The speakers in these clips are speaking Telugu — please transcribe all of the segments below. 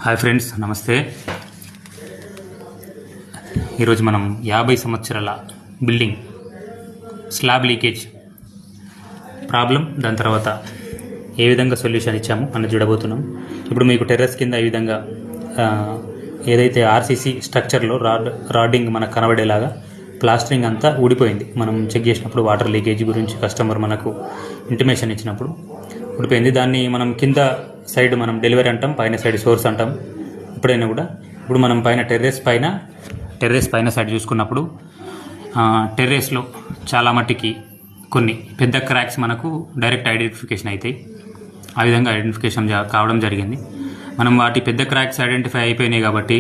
హాయ్ ఫ్రెండ్స్, నమస్తే. ఈరోజు మనం 50 సంవత్సరాల బిల్డింగ్ స్లాబ్ లీకేజ్ ప్రాబ్లం, దాని తర్వాత ఏ విధంగా సొల్యూషన్ ఇచ్చాము అన్నది చూడబోతున్నాం. ఇప్పుడు మీకు టెర్రస్ కింద ఈ విధంగా ఏదైతే ఆర్సీసీ స్ట్రక్చర్లో రాడ్డింగ్ మనకు కనబడేలాగా ప్లాస్టరింగ్ అంతా ఊడిపోయింది. మనం చెక్ చేసినప్పుడు వాటర్ లీకేజ్ గురించి కస్టమర్ మనకు ఇంటిమేషన్ ఇచ్చినప్పుడు ఊడిపోయింది. దాన్ని మనం కింద సైడ్ మనం డెలివరీ అంటాం, పైన సైడ్ సోర్స్ అంటాం. ఎప్పుడైనా కూడా ఇప్పుడు మనం పైన టెర్రస్ పైన సైడ్ చూసుకున్నప్పుడు టెర్రస్లో చాలా మట్టికి కొన్ని పెద్ద క్రాక్స్ మనకు డైరెక్ట్ ఐడెంటిఫికేషన్ అవుతాయి. ఆ విధంగా ఐడెంటిఫికేషన్ కావడం జరిగింది. మనం వాటి పెద్ద క్రాక్స్ ఐడెంటిఫై అయిపోయినాయి కాబట్టి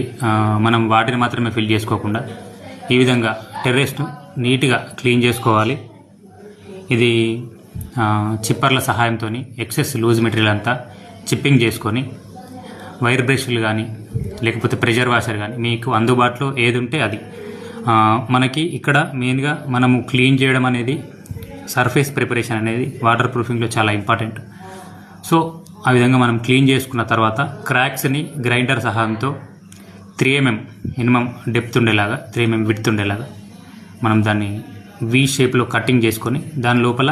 మనం వాటిని మాత్రమే ఫిల్ చేసుకోకుండా ఈ విధంగా టెర్రస్ను నీట్గా క్లీన్ చేసుకోవాలి. ఇది చిప్పర్ల సహాయంతో ఎక్సెస్ లూజ్ మెటీరియల్ అంతా చిప్పింగ్ చేసుకొని వైర్ బ్రష్లు కానీ లేకపోతే ప్రెషర్ వాషర్ కానీ మీకు అందుబాటులో ఏది ఉంటే అది. మనకి ఇక్కడ మెయిన్గా మనము క్లీన్ చేయడం అనేది సర్ఫేస్ ప్రిపరేషన్ అనేది వాటర్ ప్రూఫింగ్లో చాలా ఇంపార్టెంట్. సో ఆ విధంగా మనం క్లీన్ చేసుకున్న తర్వాత క్రాక్స్ని గ్రైండర్ సహాయంతో 3mm మినిమం డెప్త్ ఉండేలాగా 3mm విడ్త్ ఉండేలాగా మనం దాన్ని వి షేప్లో కటింగ్ చేసుకొని దాని లోపల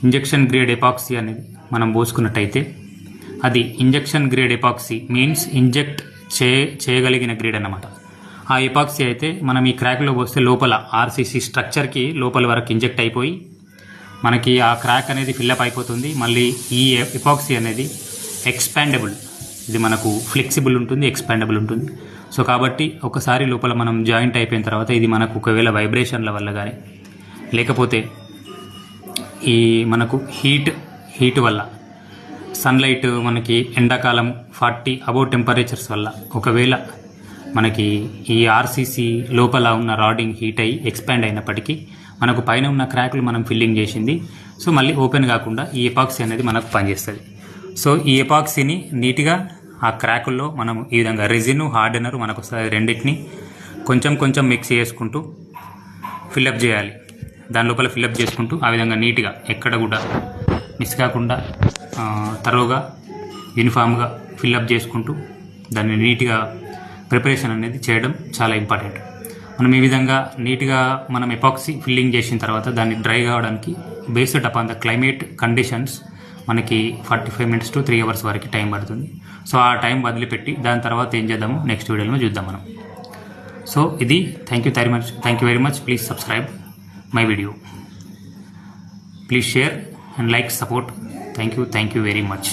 ఇంజెక్షన్ గ్రేడ్ ఎపాక్సీ అనేది మనం పోసుకున్నట్టయితే అది injection grade epoxy means inject చేయగలిగిన గ్రేడ్ అన్నమాట. ఆ ఎపాక్సీ అయితే మనం ఈ క్రాక్లో పోస్తే లోపల ఆర్సీసీ స్ట్రక్చర్కి లోపల వరకు ఇంజెక్ట్ అయిపోయి మనకి ఆ క్రాక్ అనేది ఫిల్అప్ అయిపోతుంది. మళ్ళీ ఈ ఎపాక్సీ అనేది ఎక్స్పాండబుల్, ఇది మనకు ఫ్లెక్సిబుల్ ఉంటుంది, ఎక్స్పాండబుల్ ఉంటుంది. సో కాబట్టి ఒకసారి లోపల మనం జాయింట్ అయిపోయిన తర్వాత ఇది మనకు ఒకవేళ వైబ్రేషన్ల వల్ల కానీ లేకపోతే ఈ మనకు హీట్ వల్ల సన్లైట్ మనకి ఎండాకాలం 40 అబౌవ్ టెంపరేచర్స్ వల్ల ఒకవేళ మనకి ఈ ఆర్సీసీ లోపల ఉన్న రాడింగ్ హీట్ అయ్యి ఎక్స్పాండ్ అయినప్పటికీ మనకు పైన ఉన్న క్రాక్లు మనం ఫిల్లింగ్ చేసింది. సో మళ్ళీ ఓపెన్ కాకుండా ఈ ఎపాక్సీ అనేది మనకు పనిచేస్తుంది. సో ఈ ఎపాక్సీని నీట్గా ఆ క్రాకుల్లో మనం ఈ విధంగా రెజిన్ హార్డెనర్ మనకు రెండింటిని కొంచెం మిక్స్ చేసుకుంటూ ఫిల్అప్ చేయాలి. దాని లోపల ఫిల్అప్ చేసుకుంటూ ఆ విధంగా నీట్గా ఎక్కడ కూడా మిస్ కాకుండా తరోగా యూనిఫామ్గా ఫిల్అప్ చేసుకుంటూ దాన్ని నీట్గా ప్రిపరేషన్ అనేది చేయడం చాలా ఇంపార్టెంట్. మనం ఈ విధంగా నీట్గా మనం ఎపాక్సీ ఫిల్లింగ్ చేసిన తర్వాత దాన్ని డ్రై కావడానికి based upon the climate conditions మనకి 45 minutes to 3 hours వరకు టైం పడుతుంది. సో ఆ టైం వదిలిపెట్టి దాని తర్వాత ఏం చేద్దాము నెక్స్ట్ వీడియోలో చూద్దాం మనం. సో ఇది thank you very much. Please subscribe my video, please share and like, support. Thank you very much.